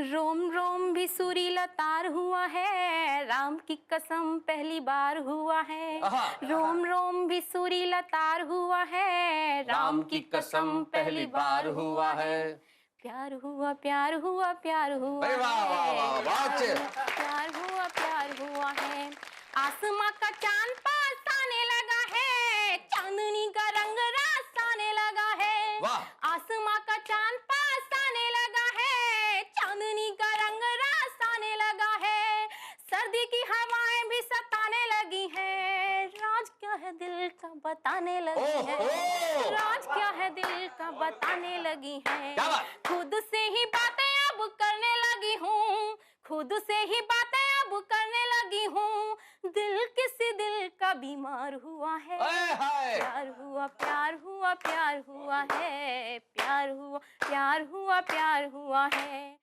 रोम रोम भी सुरीला तार हुआ है, राम की कसम पहली बार हुआ है। रोम रोम भी सुरीला तार हुआ है, राम की कसम पहली बार हुआ है। प्यार हुआ प्यार हुआ प्यार हुआ है, प्यार हुआ है। आसमां का चांद पास आने लगा है, चांदनी का रंग रास आने लगा है। आसमां का चांद पास आने लगा है, चांदनी का रंग रास आने लगा है। सर्दी की हवाएं भी सताने लगी है, राज क्या है दिल का बताने लगी है। राज क्या है दिल का बताने लगी है। खुद से ही बातें अब करने लगी हूँ, खुद से ही बातें अब करने लगी हूँ। दिल किसी दिल का बीमार हुआ है। प्यार हुआ प्यार हुआ प्यार हुआ है, प्यार हुआ प्यार हुआ प्यार हुआ है।